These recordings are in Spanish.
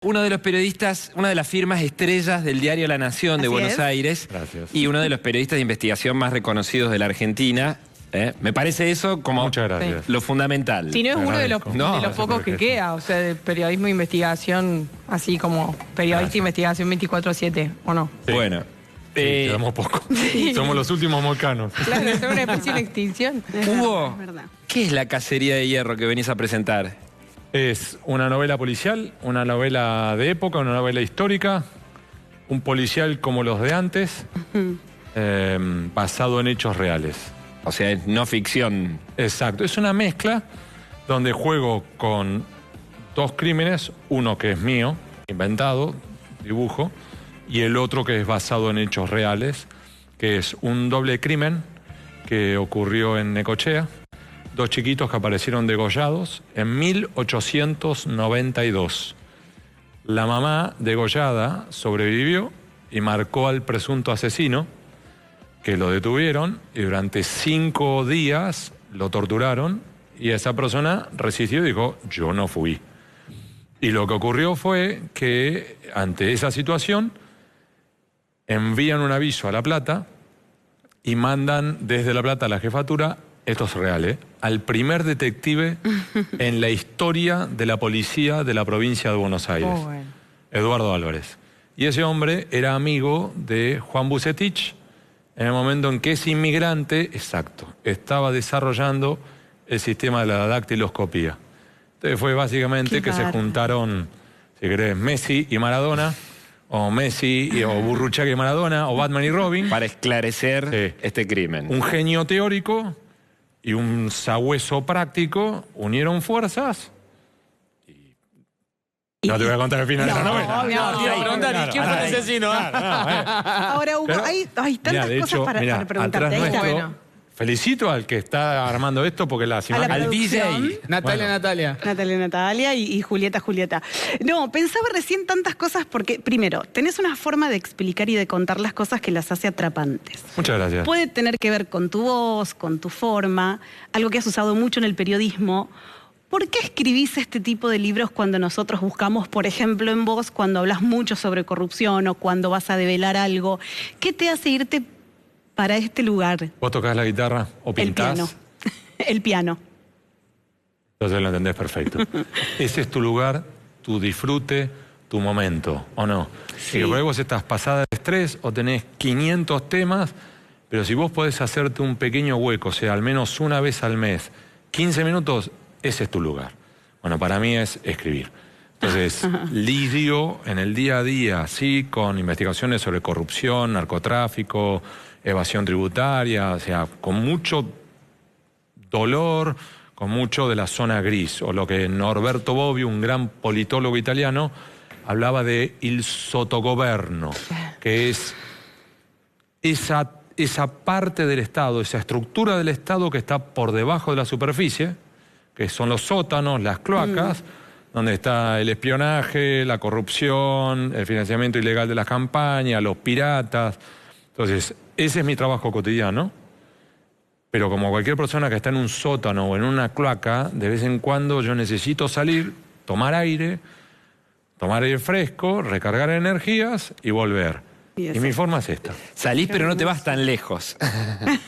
Uno de los periodistas, una de las firmas estrellas del diario La Nación de Buenos Aires. Gracias. Y uno de los periodistas de investigación más reconocidos de la Argentina. Me parece eso como Muchas gracias. lo fundamental. Si no es uno de los No, pocos que queda, o sea, de periodismo de investigación, así como periodista de investigación 24/7, ¿o no? Sí. Bueno. Quedamos poco. Sí. Somos los últimos mocanos. Claro, es una especie en extinción. Hugo, Es verdad. ¿qué es La Cacería de Hierro que venís a presentar? Es una novela policial, una novela de época, una novela histórica, un policial como los de antes, basado en hechos reales. O sea, es no ficción. Exacto, es una mezcla donde juego con dos crímenes, uno que es mío, inventado, dibujo, y el otro que es basado en hechos reales, que es un doble crimen que ocurrió en Necochea. Dos chiquitos que aparecieron degollados en 1892. La mamá degollada sobrevivió y marcó al presunto asesino, que lo detuvieron y durante 5 días lo torturaron y esa persona resistió y dijo, yo no fui. Y lo que ocurrió fue que ante esa situación envían un aviso a La Plata y mandan desde La Plata a la jefatura, esto es real, al primer detective en la historia de la policía de la provincia de Buenos Aires, Oh, bueno. Eduardo Álvarez. Y ese hombre era amigo de Juan Bucetich en el momento en que ese inmigrante, exacto, estaba desarrollando el sistema de la dactiloscopía. Entonces fue básicamente Qué que se bárbaro. juntaron, si querés, Messi y Maradona, o Messi o Burruchaga y Maradona, o Batman y Robin. Para esclarecer Sí. este crimen. Un genio teórico y un sabueso práctico unieron fuerzas. No te voy a contar el final de la novela. no, te iba a preguntar, ¿y quién fue el asesino? Ahora, Hugo, Pero, hay tantas Mirá, de cosas hecho, para mirá, preguntarte. atrás Ahí está. nuestro, Bueno. felicito al que está armando esto porque las A la imágenes... Al producción. DJ. Natalia, Bueno. Natalia. Natalia y Julieta. No, pensaba recién tantas cosas porque, primero, tenés una forma de explicar y de contar las cosas que las hace atrapantes. Muchas gracias. Puede tener que ver con tu voz, con tu forma, algo que has usado mucho en el periodismo. ¿Por qué escribís este tipo de libros cuando nosotros buscamos, por ejemplo, en vos, cuando hablas mucho sobre corrupción o cuando vas a develar algo? ¿Qué te hace irte para este lugar? ¿Vos tocás la guitarra o El pintás? piano. El piano. Entonces lo entendés perfecto. Ese es tu lugar, tu disfrute, tu momento, ¿o no? Sí. Y luego vos estás pasada de estrés o tenés 500 temas, pero si vos podés hacerte un pequeño hueco, o sea, al menos una vez al mes, 15 minutos, ese es tu lugar. Bueno, para mí es escribir. Entonces, lidio en el día a día, sí, con investigaciones sobre corrupción, narcotráfico, evasión tributaria, o sea, con mucho dolor, con mucho de la zona gris, o lo que Norberto Bobbio, un gran politólogo italiano, hablaba de il sottogoverno, que es esa parte del Estado, esa estructura del Estado que está por debajo de la superficie, que son los sótanos, las cloacas, donde está el espionaje, la corrupción, el financiamiento ilegal de las campañas, los piratas. Entonces, ese es mi trabajo cotidiano. Pero como cualquier persona que está en un sótano o en una cloaca, de vez en cuando yo necesito salir, tomar aire fresco, recargar energías y volver. Y Y mi forma es esta. Salís, pero no te vas tan lejos.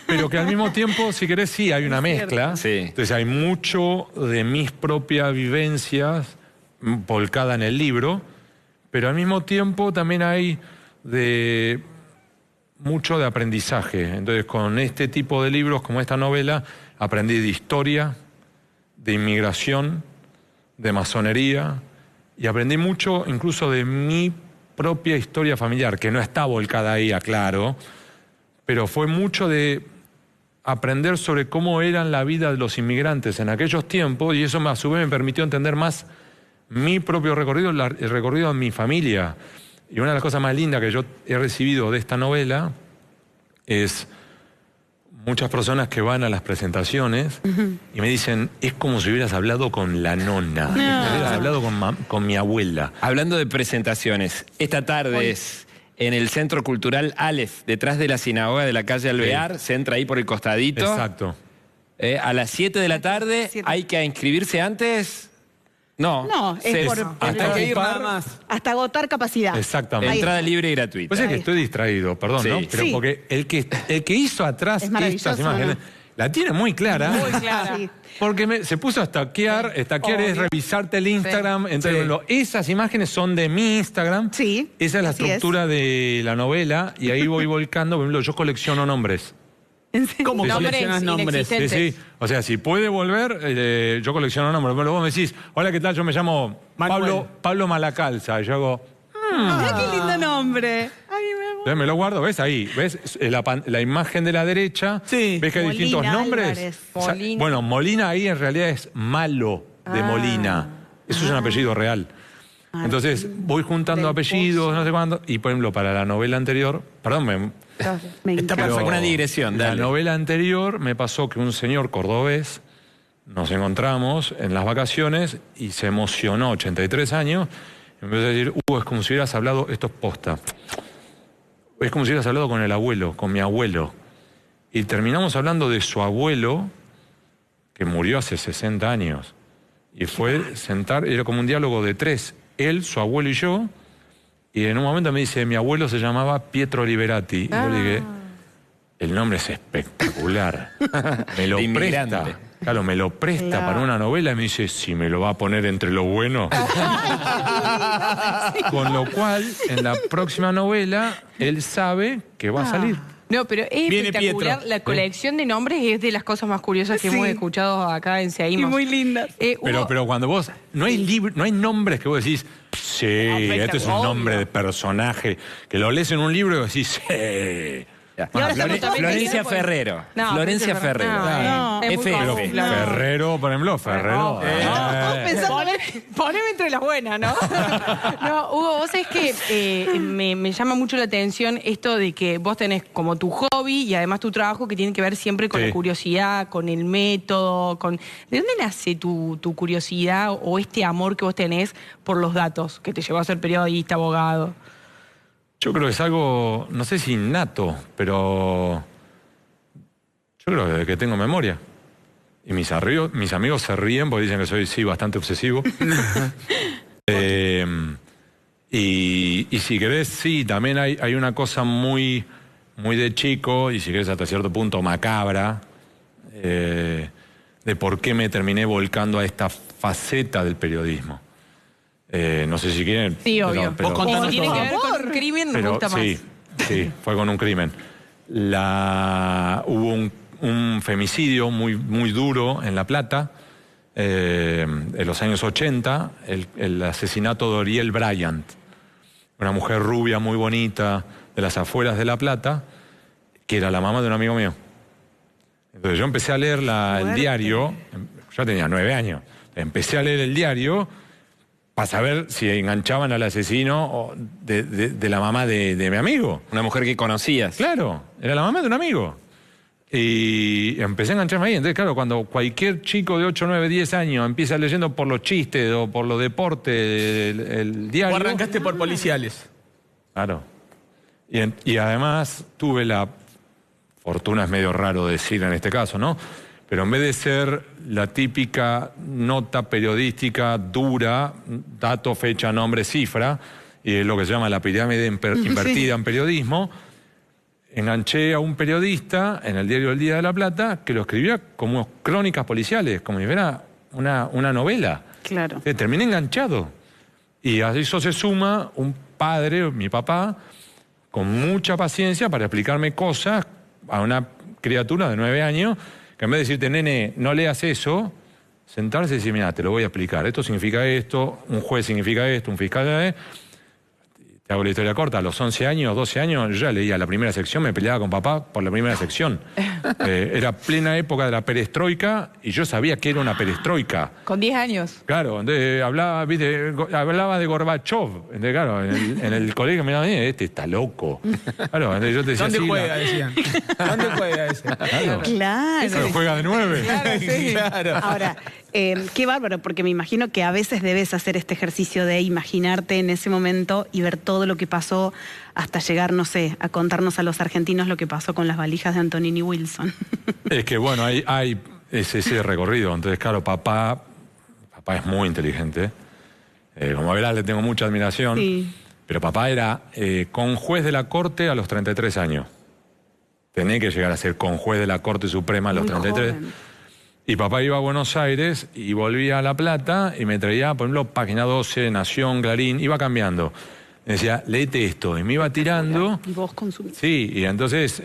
Pero que al mismo tiempo, si querés, sí, hay una mezcla. Sí. Entonces hay mucho de mis propias vivencias volcada en el libro, pero al mismo tiempo también hay mucho de aprendizaje. Entonces con este tipo de libros, como esta novela, aprendí de historia, de inmigración, de masonería, y aprendí mucho incluso de mi propia historia familiar, que no está volcada ahí, aclaro, pero fue mucho de aprender sobre cómo era la vida de los inmigrantes en aquellos tiempos, y eso a su vez me permitió entender más mi propio recorrido, el recorrido de mi familia. Y una de las cosas más lindas que yo he recibido de esta novela es muchas personas que van a las presentaciones y me dicen, es como si hubieras hablado con la nona, como si hubieras hablado con mi abuela. Hablando de presentaciones, esta tarde es en el Centro Cultural Aleph, detrás de la sinagoga de la calle Alvear, se entra ahí por el costadito. Exacto. A las 7 de la tarde, 7. ¿hay que inscribirse antes? No, No, es por Hay que ir nada más. hasta agotar capacidad. Exactamente. entrada libre y gratuita. Pues es que estoy distraído, perdón, Sí. ¿no? Pero Sí. porque el que hizo atrás Es maravilloso, estas imágenes, ¿no? la tiene muy clara. Muy clara. Sí. Porque se puso a stalkear. Stalkear es Obvio. revisarte el Instagram. Entonces, esas imágenes son de mi Instagram. Sí, Esa es la así es. estructura de la novela. Y ahí voy volcando. Por ejemplo, yo colecciono nombres. ¿Cómo Sí, sí. coleccionas nombres? Sí, Inexistentes. sí. O sea, si puede volver, yo colecciono nombres. Pero vos me decís, hola, ¿qué tal? Yo me llamo Manuel. Pablo Malacalza. Y yo hago, Mirá qué lindo nombre. Ay, entonces me lo guardo, ¿ves ahí? ¿Ves la imagen de la derecha? Sí. ¿Ves que hay Molina distintos nombres? Álvarez. O sea, Molina. bueno, Molina ahí en realidad es Malo de Molina. Eso es un apellido real. Entonces voy juntando Del apellidos, no sé cuándo. Y por ejemplo, para la novela anterior, perdón, me Está encanta. perfecto. Una digresión, la dale. novela anterior me pasó que un señor cordobés, nos encontramos en las vacaciones y se emocionó, 83 años, y empezó a decir, es como si hubieras hablado, esto es posta, es como si hubieras hablado con el abuelo, con mi abuelo. Y terminamos hablando de su abuelo, que murió hace 60 años. Y fue sentar, era como un diálogo de tres, él, su abuelo y yo. Y en un momento me dice, mi abuelo se llamaba Pietro Liberati. Y yo le dije, el nombre es espectacular. Me lo De presta. inmigrante. Claro, me lo presta Claro. para una novela y me dice, si me lo va a poner entre lo bueno. Con lo cual, en la próxima novela, él sabe que va a salir. No, pero es Viene espectacular. Pietro. La colección de nombres es de las cosas más curiosas que Sí. hemos escuchado acá en Y Seguimos. muy lindas. Pero cuando vos, no hay nombres que vos decís, sí, este es un obvio. nombre de personaje, que lo lees en un libro y decís, sí. Ya. Y ahora estamos también Florencia teniendo- Ferrero. No, Florencia Ferrero. No, es muy FF. común. Ferrero, por ejemplo, Ferrero. Poneme entre las buenas, ¿no? No, Hugo, vos sabés que me llama mucho la atención esto de que vos tenés como tu hobby y además tu trabajo que tiene que ver siempre con Sí. la curiosidad, con el método, con... ¿De dónde nace tu curiosidad o este amor que vos tenés por los datos que te llevó a ser periodista, abogado? Yo creo que es algo, no sé si innato, pero yo creo que desde que tengo memoria. Y mis amigos se ríen porque dicen que soy, sí, bastante obsesivo. Y si querés, sí, también hay una cosa muy, muy de chico, y si querés hasta cierto punto macabra, de por qué me terminé volcando a esta faceta del periodismo. No sé si quieren... Sí, obvio. Vos Como contanos tiene todo. que ver con un crimen, me Pero gusta más. sí, fue con un crimen. Hubo un femicidio muy, muy duro en La Plata, en los años 80, el asesinato de Oriel Bryant, una mujer rubia muy bonita de las afueras de La Plata, que era la mamá de un amigo mío. Entonces yo empecé a leer el diario, yo tenía 9 años, empecé a leer el diario para saber si enganchaban al asesino de la mamá de mi amigo. Una mujer que conocías. Claro, era la mamá de un amigo. Y empecé a engancharme ahí. Entonces, claro, cuando cualquier chico de 8, 9, 10 años empieza leyendo por los chistes o por los deportes el diario... Vos arrancaste por policiales. Claro. Y además tuve la fortuna, es medio raro decir en este caso, ¿no? Pero en vez de ser la típica nota periodística dura, dato, fecha, nombre, cifra, y es lo que se llama la pirámide invertida en periodismo, enganché a un periodista en el diario El Día de la Plata que lo escribía como crónicas policiales, como si fuera una novela. Claro. Terminé enganchado. Y a eso se suma un padre, mi papá, con mucha paciencia para explicarme cosas a una criatura de 9 años, que en vez de decirte, nene, no leas eso, sentarse y decir, mira, te lo voy a explicar. Esto significa esto, un juez significa esto, un fiscal... Te hago la historia corta, a los 11 años, 12 años, yo ya leía la primera sección, me peleaba con papá por la primera sección. Era plena época de la perestroika y yo sabía que era una perestroika. Con 10 años. Claro, entonces hablaba de Gorbachev. Entonces, claro, en el colegio me decían, este está loco. Claro, entonces yo te decía, ¿Dónde sí, juega? Decían. ¿Dónde juega ese? Claro. Claro. Pero juega de 9. Claro, sí. Claro. Ahora, qué bárbaro, porque me imagino que a veces debes hacer este ejercicio de imaginarte en ese momento y ver todo lo que pasó hasta llegar, no sé, a contarnos a los argentinos lo que pasó con las valijas de Antonini Wilson. Es que bueno, hay ese recorrido. Entonces, claro, papá Papá es muy inteligente. Como verás, le tengo mucha admiración. Sí. Pero papá era conjuez de la Corte a los 33 años. Tenía que llegar a ser conjuez de la Corte Suprema a los Muy 33. joven. Y papá iba a Buenos Aires y volvía a La Plata y me traía, por ejemplo, Página 12, Nación, Clarín, iba cambiando. Me decía, léete esto. Y me iba tirando. Y vos consumís. Sí, y entonces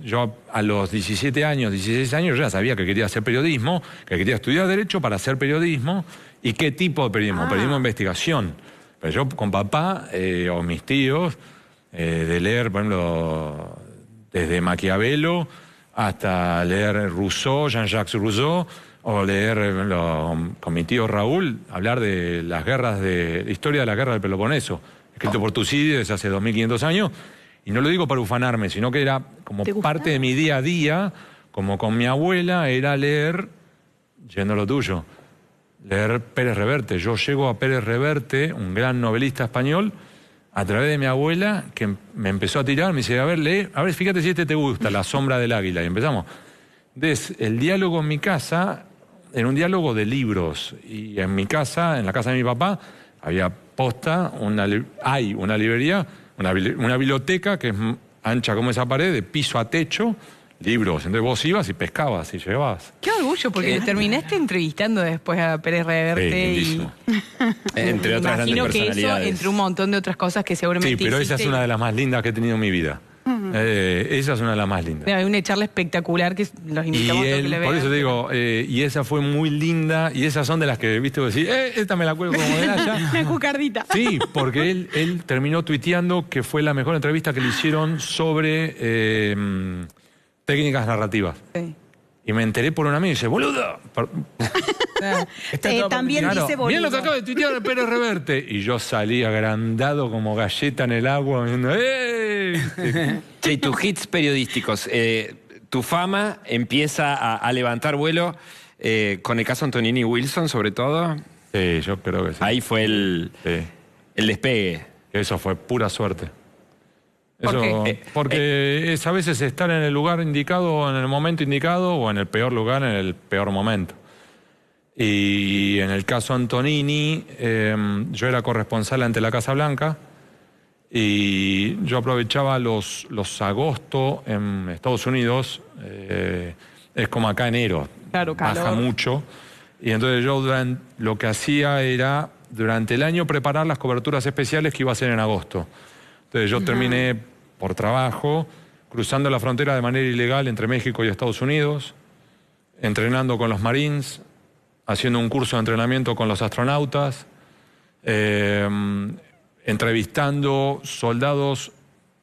yo a los 17 años, 16 años ya sabía que quería hacer periodismo, que quería estudiar Derecho para hacer periodismo. ¿Y qué tipo de periodismo? Periodismo de investigación. Pero yo con papá o mis tíos, de leer, por ejemplo, desde Maquiavelo hasta leer Rousseau, Jean-Jacques Rousseau, o leer con mi tío Raúl, hablar de las guerras, de la historia de la guerra del Peloponeso, escrito por Tucídides hace 2500 años, y no lo digo para ufanarme, sino que era como parte de mi día a día, como con mi abuela, era leer, yendo a lo tuyo, leer Pérez Reverte. Yo llego a Pérez Reverte, un gran novelista español, a través de mi abuela, que me empezó a tirar, me dice, a ver, lee, a ver, fíjate si este te gusta, La sombra del águila, y empezamos. Entonces, el diálogo en mi casa era un diálogo de libros, y en mi casa, en la casa de mi papá, había posta, hay una librería, una biblioteca que es ancha como esa pared, de piso a techo, libros. Entonces vos ibas y pescabas y llevabas. Qué orgullo, porque terminaste entrevistando después a Pérez Reverte y... Entre otras grandes imagino que eso, personalidades. entre un montón de otras cosas que seguramente Sí, pero esa es hiciste, una de las más lindas que he tenido en mi vida. Esa es una de las más lindas. hay una charla espectacular que los invitamos a todos que la vean. Por eso te digo, y esa fue muy linda, y esas son de las que, viste, vos decís, esta me la cuelgo como medalla. Una cucardita. Sí, porque él terminó tuiteando que fue la mejor entrevista que le hicieron sobre técnicas narrativas. Sí. Y me enteré por un amigo y dice, boludo. También Claro, dice mirá lo que boludo. acaba de tuitear el Pérez Reverte. Y yo salí agrandado como galleta en el agua, viendo, ¡ey! Che, y tus hits periodísticos, tu fama empieza a levantar vuelo con el caso Antonini Wilson, sobre todo. Sí, yo creo que sí. Ahí fue el despegue. Eso fue pura suerte. ¿Por Eso, qué? porque es a veces estar en el lugar indicado, en el momento indicado, o en el peor lugar, en el peor momento. Y en el caso Antonini, yo era corresponsal ante la Casa Blanca y yo aprovechaba los agosto en Estados Unidos, es como acá enero, Claro, baja calor. mucho. Y entonces yo lo que hacía era, durante el año, preparar las coberturas especiales que iba a hacer en agosto. Entonces yo terminé, por trabajo, cruzando la frontera de manera ilegal entre México y Estados Unidos, entrenando con los Marines, haciendo un curso de entrenamiento con los astronautas, entrevistando soldados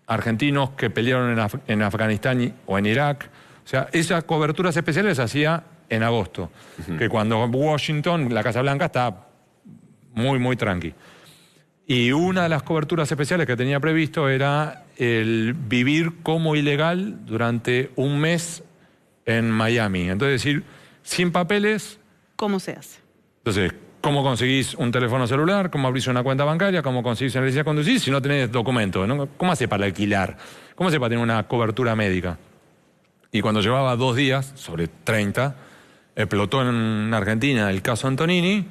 argentinos que pelearon en Afganistán o en Irak. O sea, esas coberturas especiales las hacía en agosto, que cuando Washington, la Casa Blanca, está muy, muy tranqui. Y una de las coberturas especiales que tenía previsto era el vivir como ilegal durante un mes en Miami. Entonces, decir, sin papeles. ¿Cómo se hace? Entonces, ¿cómo conseguís un teléfono celular? ¿Cómo abrís una cuenta bancaria? ¿Cómo conseguís una licencia de conducir si no tenés documento? ¿No? ¿Cómo hace para alquilar? ¿Cómo hace para tener una cobertura médica? Y cuando llevaba 2 días, sobre 30, explotó en Argentina el caso Antonini.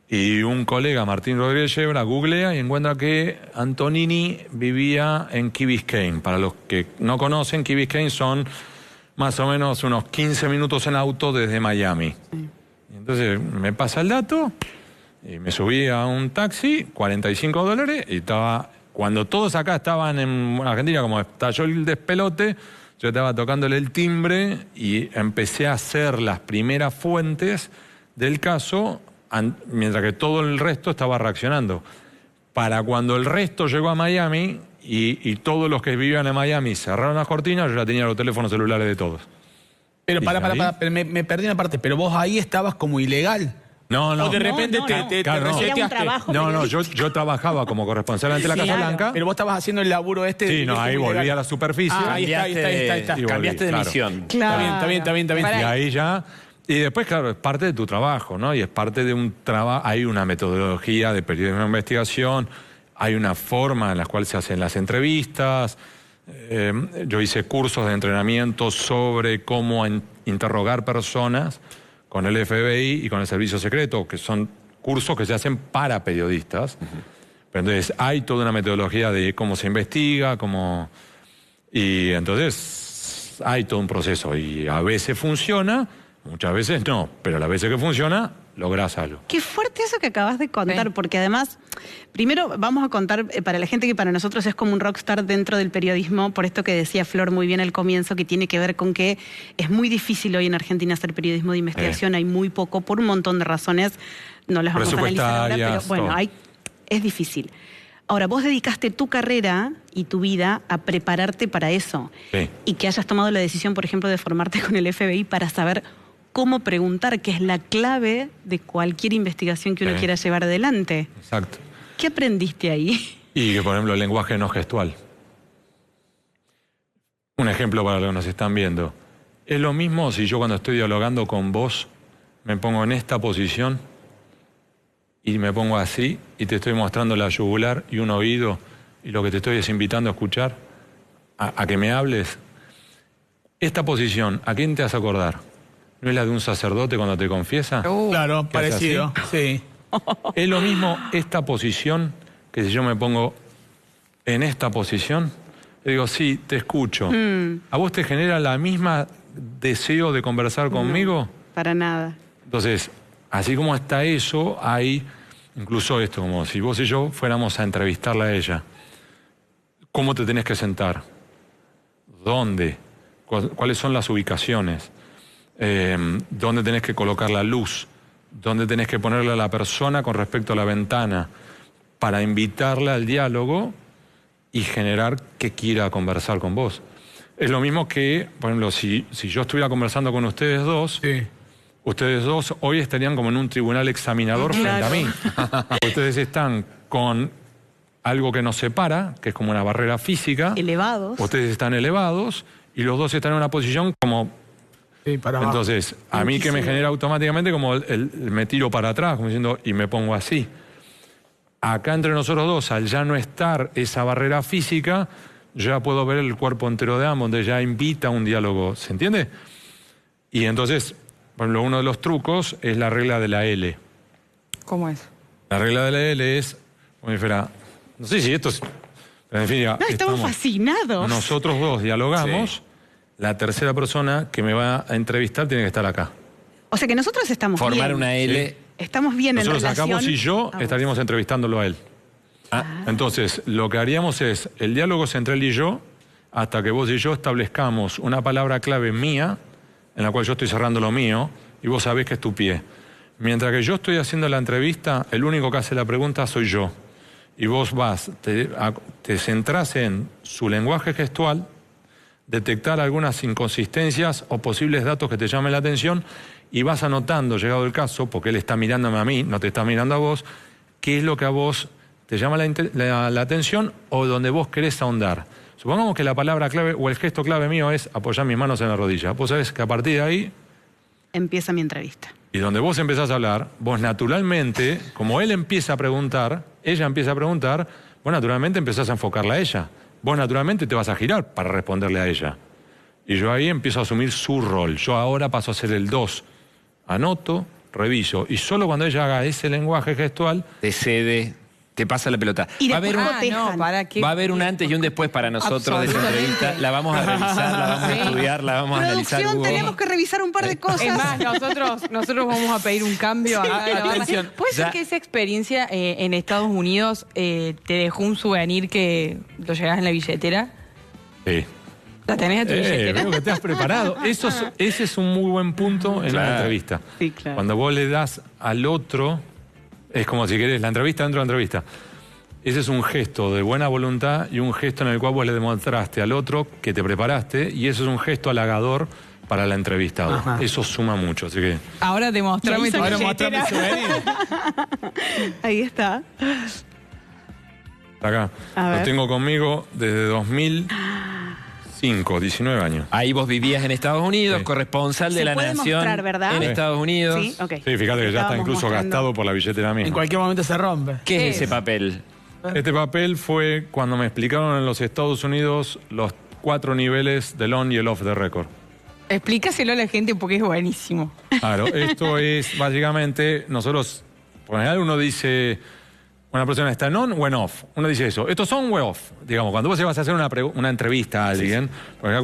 Y un colega, Martín Rodríguez Yebra, googlea y encuentra que Antonini vivía en Key Biscayne. Para los que no conocen, Key Biscayne son más o menos unos 15 minutos en auto desde Miami. Y entonces me pasa el dato y me subí a un taxi, $45, y estaba, cuando todos acá estaban en Argentina, como estalló el despelote, yo estaba tocándole el timbre y empecé a hacer las primeras fuentes del caso, mientras que todo el resto estaba reaccionando. Para cuando el resto llegó a Miami y todos los que vivían en Miami cerraron las cortinas, yo ya tenía los teléfonos celulares de todos. Pero ¿Y para, pero me perdí una parte. Pero vos ahí estabas como ilegal. No. O de repente no. te Claro, no. Era un reseteaste. trabajo. No, yo trabajaba como corresponsal ante la Casa Claro, Blanca. Pero vos estabas haciendo el laburo este. Sí, no, ahí como volví ilegal. a la superficie. Ah, ahí está. Y volví, Cambiaste de claro. misión. Claro. Está bien. Y ahí ya. Y después, claro, es parte de tu trabajo, ¿no? Y es parte de un trabajo. Hay una metodología de periodismo de investigación, hay una forma en la cual se hacen las entrevistas. Yo hice cursos de entrenamiento sobre cómo interrogar personas con el FBI y con el Servicio Secreto, que son cursos que se hacen para periodistas. Pero entonces hay toda una metodología de cómo se investiga, y entonces hay todo un proceso. Y a veces funciona, muchas veces no, pero las veces que funciona, lográs algo. Qué fuerte eso que acabas de contar, porque además, primero vamos a contar para la gente que para nosotros es como un rockstar dentro del periodismo, por esto que decía Flor muy bien al comienzo, que tiene que ver con que es muy difícil hoy en Argentina hacer periodismo de investigación, hay muy poco, por un montón de razones, no las vamos a analizar ahora, pero bueno, es difícil. Ahora, vos dedicaste tu carrera y tu vida a prepararte para eso. Sí. Y que hayas tomado la decisión, por ejemplo, de formarte con el FBI para saber cómo preguntar, que es la clave de cualquier investigación que uno quiera llevar adelante. Exacto. ¿Qué aprendiste ahí? Y que, por ejemplo, el lenguaje no gestual. Un ejemplo para los que nos están viendo. Es lo mismo si yo cuando estoy dialogando con vos me pongo en esta posición y me pongo así y te estoy mostrando la yugular y un oído y lo que te estoy es invitando a escuchar, a que me hables. Esta posición, ¿a quién te vas a acordar? ¿No es la de un sacerdote cuando te confiesa? Claro, ¿Que hace parecido, sí. Es lo mismo esta posición que si yo me pongo en esta posición, le digo, sí, te escucho. ¿A vos te genera la misma deseo de conversar conmigo? No, para nada. Entonces, así como está eso, hay incluso esto, como si vos y yo fuéramos a entrevistarla a ella. ¿Cómo te tenés que sentar? ¿Dónde? ¿Cuáles son las ubicaciones? ¿Dónde tenés que colocar la luz? ¿Dónde tenés que ponerle a la persona con respecto a la ventana para invitarla al diálogo y generar que quiera conversar con vos? Es lo mismo que, por ejemplo, si yo estuviera conversando con ustedes dos, ustedes dos hoy estarían como en un tribunal examinador frente a mí. Ustedes están con algo que nos separa, que es como una barrera física. Elevados. Ustedes están elevados y los dos están en una posición como... Sí, para abajo. Entonces, a mí que me genera automáticamente como me tiro para atrás, como diciendo, y me pongo así. Acá entre nosotros dos, al ya no estar esa barrera física, ya puedo ver el cuerpo entero de ambos, donde ya invita a un diálogo, ¿se entiende? Y entonces, por ejemplo, uno de los trucos es la regla de la L. ¿Cómo es? La regla de la L es, como si fuera, no sé si esto es... Pero en fin, ya, No, estamos fascinados. Nosotros dos dialogamos. Sí. La tercera persona que me va a entrevistar tiene que estar acá. O sea que nosotros estamos Formar bien. una L. Sí. Estamos bien Nosotros en acá relación. vos y yo estaríamos entrevistándolo a él. Entonces, lo que haríamos es, el diálogo es entre él y yo, hasta que vos y yo establezcamos una palabra clave mía, en la cual yo estoy cerrando lo mío, y vos sabés que es tu pie. Mientras que yo estoy haciendo la entrevista, el único que hace la pregunta soy yo. Y vos vas, te centrás en su lenguaje gestual, detectar algunas inconsistencias o posibles datos que te llamen la atención y vas anotando, llegado el caso, porque él está mirándome a mí, no te está mirando a vos, qué es lo que a vos te llama la atención o donde vos querés ahondar. Supongamos que la palabra clave o el gesto clave mío es apoyar mis manos en la rodilla. Vos sabés que a partir de ahí... Empieza mi entrevista. Y donde vos empezás a hablar, vos naturalmente, como él empieza a preguntar, ella empieza a preguntar, vos naturalmente empezás a enfocarla a ella. Vos naturalmente te vas a girar para responderle a ella. Y yo ahí empiezo a asumir su rol. Yo ahora paso a ser el 2. Anoto, reviso. Y solo cuando ella haga ese lenguaje gestual... Te cede, te pasa la pelota. Y Va a haber después un, cotejan. va a haber un antes y un después para nosotros de esa entrevista. La vamos a revisar, la vamos a estudiar, la vamos a analizar. Producción, Hugo. tenemos que revisar un par de cosas. Es más, nosotros vamos a pedir un cambio. Atención. ¿Puede ser Ya- que esa experiencia en Estados Unidos te dejó un souvenir que lo llevas en la billetera? Sí. ¿La tenés en tu billetera? Veo que te has preparado. Ese es un muy buen punto en Claro. una entrevista. Sí, claro. Cuando vos le das al otro, es como si querés la entrevista dentro de la entrevista. Ese es un gesto de buena voluntad y un gesto en el cual vos le demostraste al otro que te preparaste y eso es un gesto halagador para el entrevistado. Ajá. Eso suma mucho, así que... Ahora demostrame tu Ahora billetera. mostrame el souvenir. Ahí está. Acá. A ver. Lo tengo conmigo desde 2005, 19 años. Ahí vos vivías en Estados Unidos, Sí. corresponsal de Se la puede Nación mostrar, ¿verdad? en Sí. Estados Unidos. Sí, ok. Sí, fíjate que ya está Estábamos incluso mostrando. gastado por la billetera misma. En cualquier momento se rompe. ¿Qué ¿Qué es ese es? papel? Este papel fue cuando me explicaron en los Estados Unidos los 4 niveles del on y el off the record. Explícaselo a la gente porque es buenísimo. Claro, esto es básicamente, nosotros, por general uno dice, una persona está en on o en off. Uno dice eso, ¿estos son o off? Digamos, cuando vos vas a hacer una entrevista a alguien, porque acá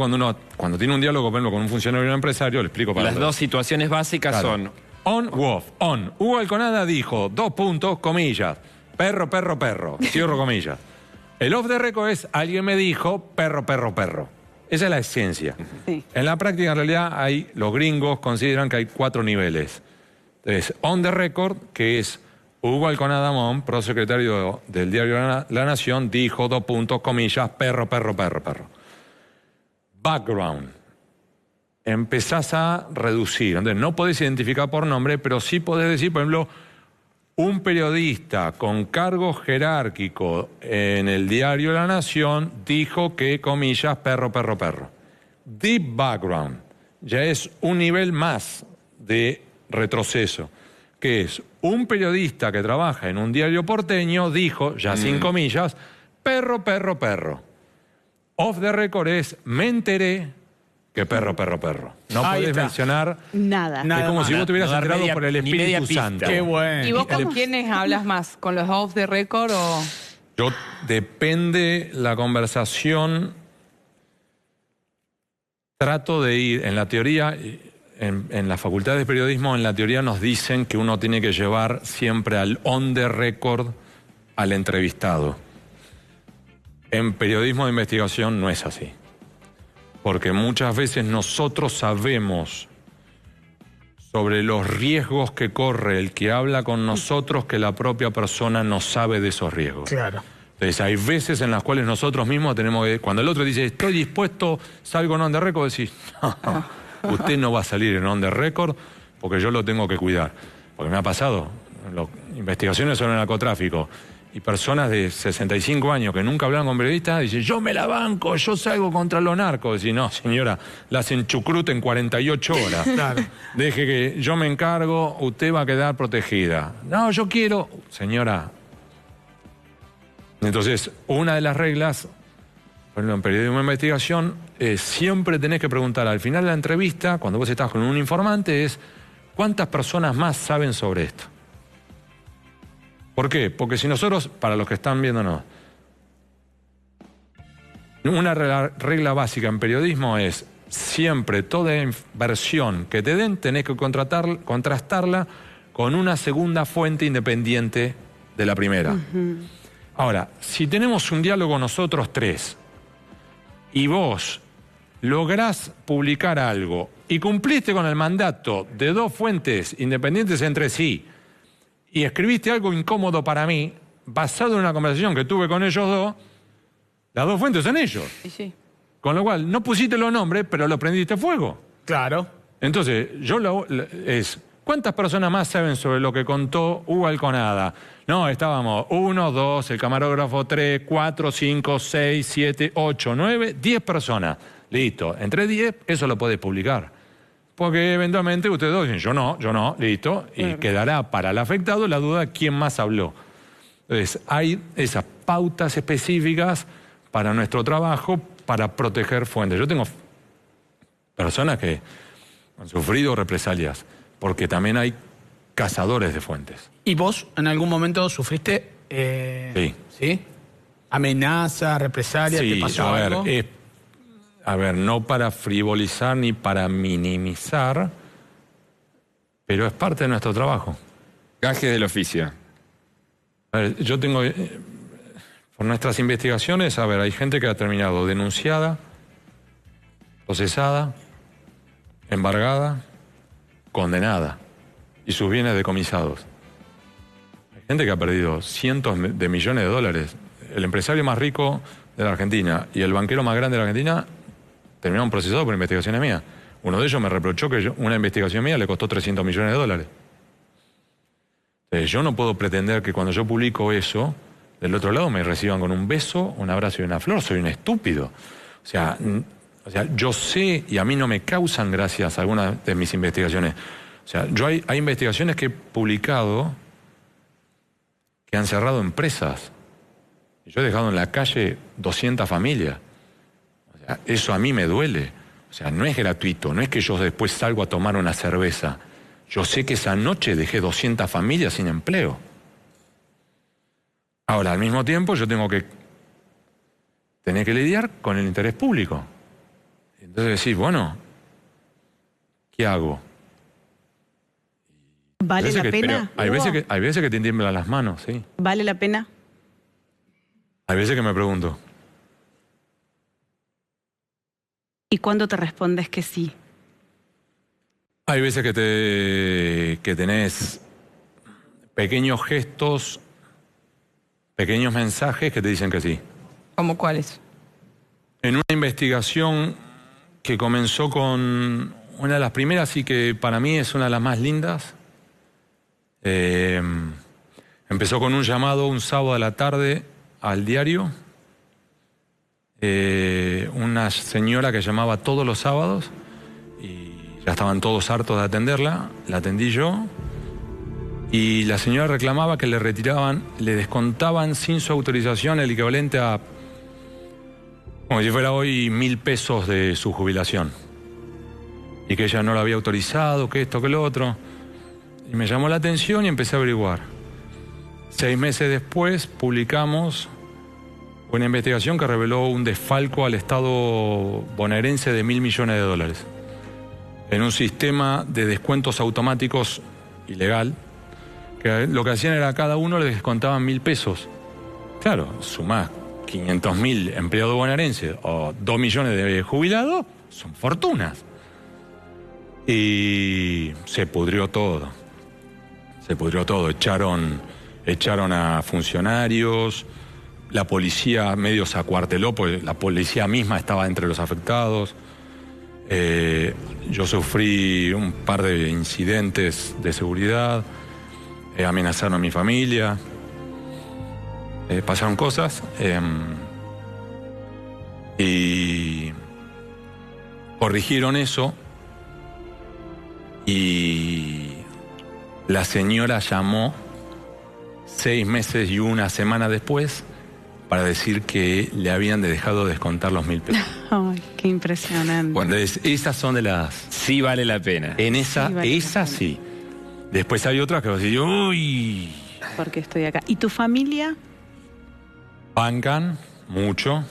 cuando tiene un diálogo, por ejemplo, con un funcionario o un empresario, le explico para Las dos situaciones básicas son... on u off. On. Hugo Alconada dijo, 2 puntos, comillas, perro, perro, perro, cierro comillas. El off the record es, alguien me dijo, perro, perro, perro. Esa es la esencia. Sí. En la práctica, en realidad, los gringos consideran que hay 4 niveles. Entonces, on the record, que es Hugo Alconada Mon, prosecretario del diario La Nación, dijo, 2 puntos, comillas, perro, perro, perro, perro. Background. Empezás a reducir. Entonces, no podés identificar por nombre, pero sí podés decir, por ejemplo, un periodista con cargo jerárquico en el diario La Nación dijo que, comillas, perro, perro, perro. Deep background ya es un nivel más de retroceso, que es un periodista que trabaja en un diario porteño dijo, ya sin comillas, perro, perro, perro. Off the record es, me enteré que perro, perro, perro. No podés mencionar... Nada. Es como si vos te hubieras no dar enterado por el ni media Espíritu pista. Santo. Qué bueno. ¿Y vos con quiénes hablas más? ¿Con los off the record o...? Yo, depende la conversación, trato de ir, en la teoría, en la Facultad de Periodismo, en la teoría nos dicen que uno tiene que llevar siempre al on the record al entrevistado. En periodismo de investigación no es así. Porque muchas veces nosotros sabemos sobre los riesgos que corre el que habla con nosotros que la propia persona no sabe de esos riesgos. Claro. Entonces hay veces en las cuales nosotros mismos tenemos que... Cuando el otro dice, estoy dispuesto, salgo en on the record, decís, no, usted no va a salir en on the record porque yo lo tengo que cuidar. Porque me ha pasado, investigaciones sobre el narcotráfico, y personas de 65 años que nunca hablan con periodistas dicen, yo me la banco, yo salgo contra los narcos. Decís, no, señora, la hacen chucrut en 48 horas. Claro. Deje que yo me encargo, usted va a quedar protegida. No, yo quiero... Señora... Entonces, una de las reglas, por ejemplo, en periodismo de investigación, siempre tenés que preguntar al final de la entrevista, cuando vos estás con un informante, es ¿cuántas personas más saben sobre esto? ¿Por qué? Porque si nosotros, para los que están viéndonos, una regla básica en periodismo es siempre toda versión que te den tenés que contrastarla con una segunda fuente independiente de la primera. Ahora, si tenemos un diálogo nosotros 3 y vos lográs publicar algo y cumpliste con el mandato de 2 fuentes independientes entre sí, y escribiste algo incómodo para mí, basado en una conversación que tuve con ellos 2, las 2 fuentes son ellos. Sí. Con lo cual, no pusiste los nombres, pero lo prendiste fuego. Claro. Entonces, ¿cuántas personas más saben sobre lo que contó Hugo Alconada? No, estábamos 1, 2, el camarógrafo 3, 4, 5, 6, 7, 8, 9, 10 personas. Listo. Entre 10, eso lo podés publicar. Porque eventualmente ustedes 2 dicen, yo no, listo. Y quedará para el afectado la duda de quién más habló. Entonces, hay esas pautas específicas para nuestro trabajo para proteger fuentes. Yo tengo personas que han sufrido represalias, porque también hay cazadores de fuentes. ¿Y vos en algún momento sufriste? Sí. ¿Sí? ¿Amenaza, represalia? Sí, ¿Te pasó algo? A ver, no para frivolizar ni para minimizar, pero es parte de nuestro trabajo. Gajes del oficio. A ver, yo tengo, por nuestras investigaciones, hay gente que ha terminado denunciada, procesada, embargada, condenada y sus bienes decomisados. Hay gente que ha perdido cientos de millones de dólares. El empresario más rico de la Argentina y el banquero más grande de la Argentina terminaron procesados por investigaciones mías. Uno de ellos me reprochó que una investigación mía le costó 300 millones de dólares. Yo no puedo pretender que cuando yo publico eso, del otro lado me reciban con un beso, un abrazo y una flor. Soy un estúpido. O sea, yo sé, y a mí no me causan gracias algunas de mis investigaciones. O sea, yo hay investigaciones que he publicado que han cerrado empresas. Yo he dejado en la calle 200 familias. O sea, eso a mí me duele. O O sea, no es gratuito, no es que yo después salgo a tomar una cerveza. Yo sé que esa noche dejé 200 familias sin empleo. Ahora, al mismo tiempo, yo tenés que lidiar con el interés público. Entonces decís, bueno, ¿qué hago? ¿Vale la pena? Hay veces que te tiemblan las manos, sí. ¿Vale la pena? Hay veces que me pregunto. ¿Y cuándo te respondes que sí? Hay veces que tenés pequeños gestos, pequeños mensajes que te dicen que sí. ¿Cómo cuáles? En una investigación que comenzó con una de las primeras y que para mí es una de las más lindas, empezó con un llamado un sábado a la tarde al diario, una señora que llamaba todos los sábados y ya estaban todos hartos de atenderla, la atendí yo y la señora reclamaba que le descontaban sin su autorización el equivalente a, como si fuera hoy, 1.000 pesos de su jubilación. Y que ella no lo había autorizado, que esto, que lo otro. Y me llamó la atención y empecé a averiguar. 6 meses después publicamos una investigación que reveló un desfalco al Estado bonaerense de $1.000 millones en un sistema de descuentos automáticos ilegal, que lo que hacían era a cada uno le descontaban 1.000 pesos. Claro, sumás 500.000 empleados bonaerenses o 2 millones de jubilados, son fortunas. Y se pudrió todo. Se pudrió todo. Echaron a funcionarios, la policía medio se acuarteló, porque la policía misma estaba entre los afectados. Yo sufrí un par de incidentes de seguridad, amenazaron a mi familia, pasaron cosas y corrigieron eso y la señora llamó 6 meses y una semana después para decir que le habían dejado descontar los 1.000 pesos. Ay, qué impresionante. Bueno, esas son de las... Sí vale la pena. En esa, Sí, vale esa la pena. sí. Después hay otras que vas a decir, uy, Porque estoy acá. ¿Y tu familia? bancan mucho.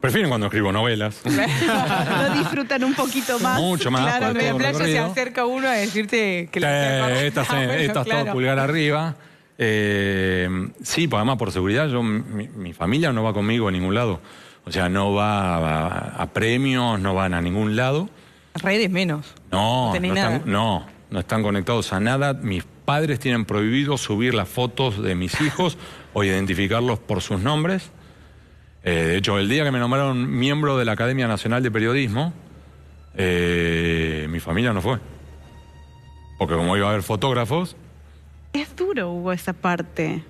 Prefieren cuando escribo novelas. ¿Lo disfrutan un poquito más? Mucho más. Claro, por en todo la playa se recorrido. acerca uno a decirte que Estas bueno, todo pulgar arriba. Sí, pues además por seguridad, mi familia no va conmigo a ningún lado. O sea, no va a premios, no van a ningún lado. Redes menos. No, tenés no nada. están, no están conectados a nada. Mis padres tienen prohibido subir las fotos de mis hijos o identificarlos por sus nombres. De hecho, el día que me nombraron miembro de la Academia Nacional de Periodismo, mi familia no fue. Porque como iba a haber fotógrafos... Es duro, Hugo, esa parte.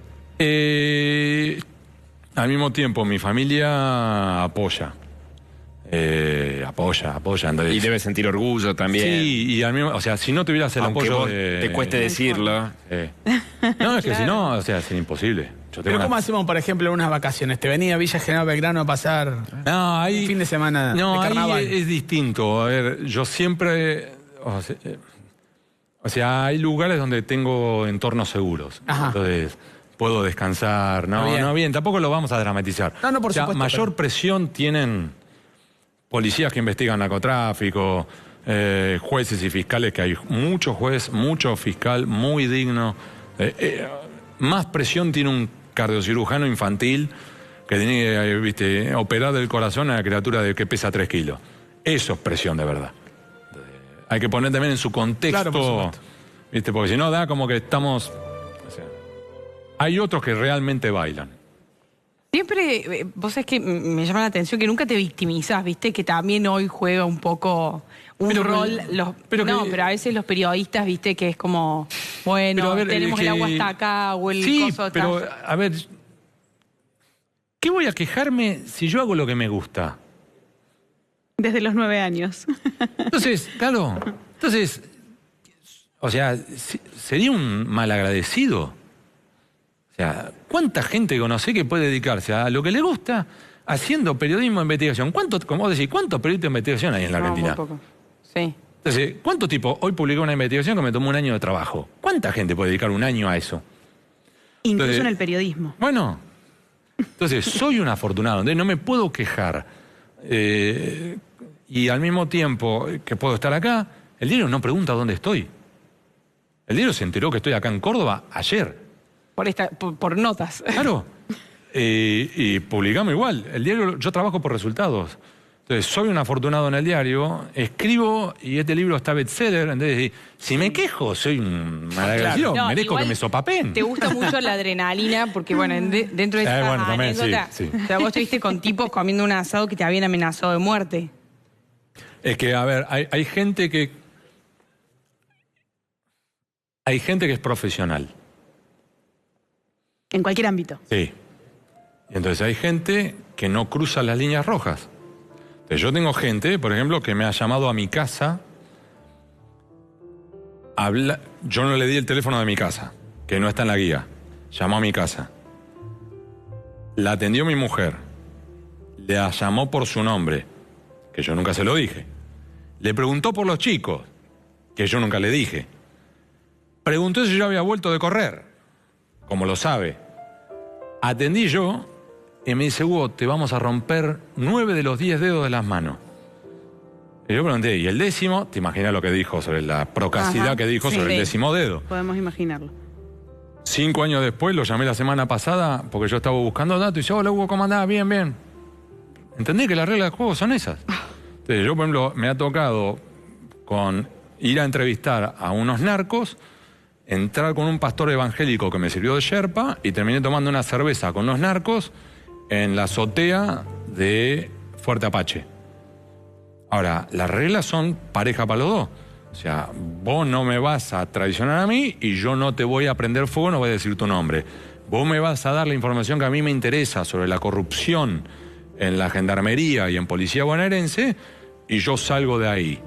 Al mismo tiempo, mi familia apoya. Apoya. Entonces, Y debes sentir orgullo también. sí, y al mismo, o sea, si no tuvieras el Aunque apoyo vos de... te cueste decirlo. No, es que si no, o sea, es imposible. Yo tengo Pero ¿cómo una- hacemos, por ejemplo, unas vacaciones? ¿Te venía a Villa General Belgrano a pasar No, ahí... un fin de semana No, de ahí carnaval? es distinto. A ver, yo siempre... O sea, hay lugares donde tengo entornos seguros. Ajá. Entonces, puedo descansar. Está bien. Tampoco lo vamos a dramatizar. No, por o sea, supuesto, mayor pero- presión tienen policías que investigan narcotráfico, jueces y fiscales, que hay mucho juez, mucho fiscal, muy digno. Más presión tiene un cardiocirujano infantil que tiene que operar del corazón a una criatura que pesa 3 kilos. Eso es presión de verdad. Hay que poner también en su contexto, Claro, por supuesto. ¿viste? Porque si no da como que estamos... o sea, hay otros que realmente bailan. Siempre, vos sabés que me llama la atención que nunca te victimizás, ¿viste? Que también hoy juega un poco un Pero- rol. Pero a veces los periodistas, ¿viste? Que es como, bueno, Pero, a ver, tenemos que- el agua hasta acá o el Sí, coso acá. pero a ver, ¿qué voy a quejarme si yo hago lo que me gusta? Desde los 9 años. Entonces, claro, o sea, sería un malagradecido. O sea, ¿cuánta gente conocí que puede dedicarse a lo que le gusta, haciendo periodismo de investigación. Como vos decís, ¿cuántos periodistas de investigación hay en la Argentina? Muy poco. Sí. Entonces, ¿cuántos tipos? Hoy publiqué una investigación que me tomó un año de trabajo. ¿Cuánta gente puede dedicar un año a eso? Incluso Entonces, en el periodismo. Bueno, entonces soy un afortunado, entonces no me puedo quejar. Y al mismo tiempo que puedo estar acá, el diario no pregunta dónde estoy. El diario se enteró que estoy acá en Córdoba ayer. Por notas. Claro. Y publicamos igual. El diario, yo trabajo por resultados. Entonces, soy un afortunado en el diario, escribo y este libro está bestseller. Entonces, si me quejo, soy un malagradecido, No, merezco igual que me sopapen. Te gusta mucho la adrenalina, porque bueno, dentro de esa bueno, también, anécdota, sí. o sea, vos estuviste con tipos comiendo un asado que te habían amenazado de muerte. Es que, a ver, hay gente que... Hay gente que es profesional. En cualquier ámbito. Sí. Y entonces hay gente que no cruza las líneas rojas. Entonces yo tengo gente, por ejemplo, que me ha llamado a mi casa. Yo no le di el teléfono de mi casa, que no está en la guía. Llamó a mi casa. La atendió mi mujer. La llamó por su nombre, que yo nunca se lo dije. Le preguntó por los chicos, que yo nunca le dije. Preguntó si yo había vuelto de correr, como lo sabe. Atendí yo y me dice, Hugo, te vamos a romper 9 de los 10 dedos de las manos. Y yo pregunté, ¿y el 10º? Te imaginas lo que dijo sobre la procacidad que dijo sobre el 10º dedo. Podemos imaginarlo. 5 años después, lo llamé la semana pasada porque yo estaba buscando datos y dice, hola Hugo, ¿cómo andás? Bien, bien. Entendí que las reglas del juego son esas. Entonces yo, por ejemplo, me ha tocado ir a entrevistar a unos narcos, entrar con un pastor evangélico que me sirvió de sherpa y terminé tomando una cerveza con los narcos en la azotea de Fuerte Apache. Ahora, las reglas son pareja para los dos. O sea, vos no me vas a traicionar a mí y yo no te voy a prender fuego, no voy a decir tu nombre. Vos me vas a dar la información que a mí me interesa sobre la corrupción en la gendarmería y en policía bonaerense y yo salgo de ahí.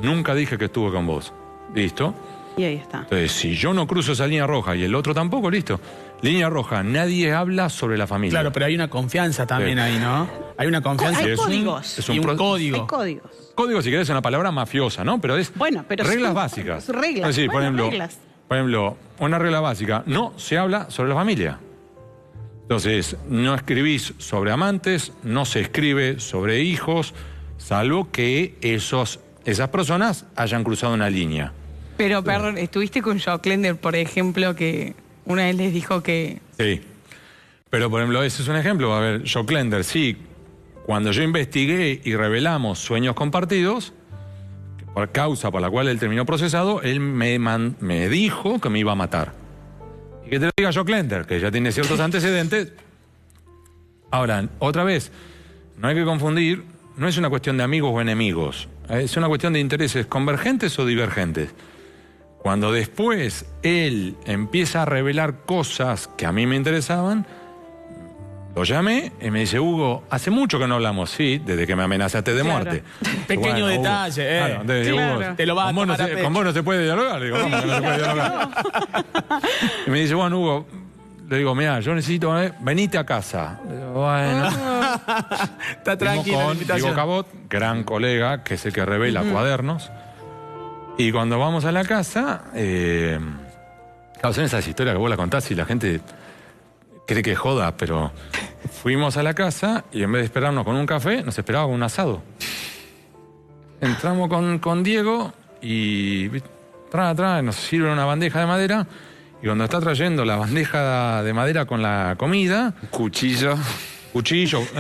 Nunca dije que estuve con vos. ¿Listo? Y ahí está. Entonces, si yo no cruzo esa línea roja y el otro tampoco, listo. Línea roja, nadie habla sobre la familia. Claro, pero hay una confianza también ahí, ¿no? Hay una confianza. Hay es códigos. Es y un código. Hay códigos. Código, si querés, es una palabra mafiosa, ¿no? Pero es Bueno, pero reglas son básicas. reglas. Es decir, Bueno, reglas. por ejemplo, una regla básica, no se habla sobre la familia. Entonces, no escribís sobre amantes, no se escribe sobre hijos, salvo que esas personas hayan cruzado una línea. Pero, perdón, estuviste con Joe Klender, por ejemplo, que una vez les dijo que... Sí. Pero, por ejemplo, ese es un ejemplo. A ver, Joe Klender, sí, cuando yo investigué y revelamos sueños compartidos, por causa por la cual él terminó procesado, él me dijo que me iba a matar. Y que te lo diga Joe Klender, que ya tiene ciertos antecedentes. Ahora, otra vez, no hay que confundir, no es una cuestión de amigos o enemigos, es una cuestión de intereses convergentes o divergentes. Cuando después él empieza a revelar cosas que a mí me interesaban, lo llamé y me dice, Hugo, hace mucho que no hablamos, sí, desde que me amenazaste de muerte. Pequeño Bueno, detalle, Claro, entonces, Claro. Hugo, Te lo va a tomar a pecho. con vos no se puede dialogar. Le digo, ¿cómo que no se puede dialogar? Y me dice, bueno, Hugo, le digo, mira, yo necesito, venite a casa. Le digo, bueno. Está tranquilo la Con invitación. Diego Cabot, gran colega, que es el que revela cuadernos. Y cuando vamos a la casa, claro, son esas historias que vos las contás y la gente cree que joda, pero fuimos a la casa y en vez de esperarnos con un café, nos esperaba con un asado. Entramos con Diego y nos sirven una bandeja de madera y cuando está trayendo la bandeja de madera con la comida, Cuchillo.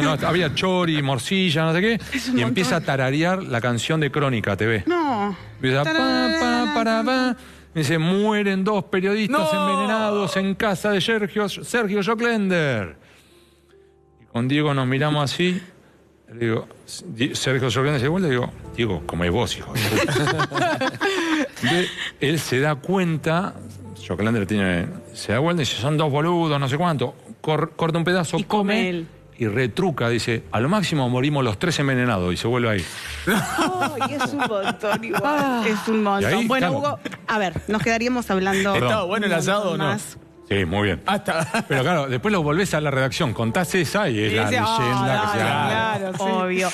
no, había chori, morcilla, no sé qué, y empieza a tararear la canción de Crónica TV. No. Empieza pa. Me dice, mueren 2 periodistas envenenados en casa de Sergio Joe Klender. Y con Diego nos miramos así. Le digo, Sergio Joe Klender se vuelve y digo, Diego, como es vos, hijo. Él se da cuenta, Joe Klender se da vuelta y dice, son 2 boludos, no sé cuánto. Corta un pedazo, Y come él. Y retruca, dice, a lo máximo morimos los 3 envenenados, y se vuelve ahí. Ay, es un montón igual. Es un montón. Y ahí, Bueno, claro. Hugo, a ver, nos quedaríamos hablando. ¿Estaba bueno el un montón asado o no? más. Sí, muy bien. Pero claro, después lo volvés a la redacción, contás esa y es la dice, leyenda que se claro, sí. Obvio.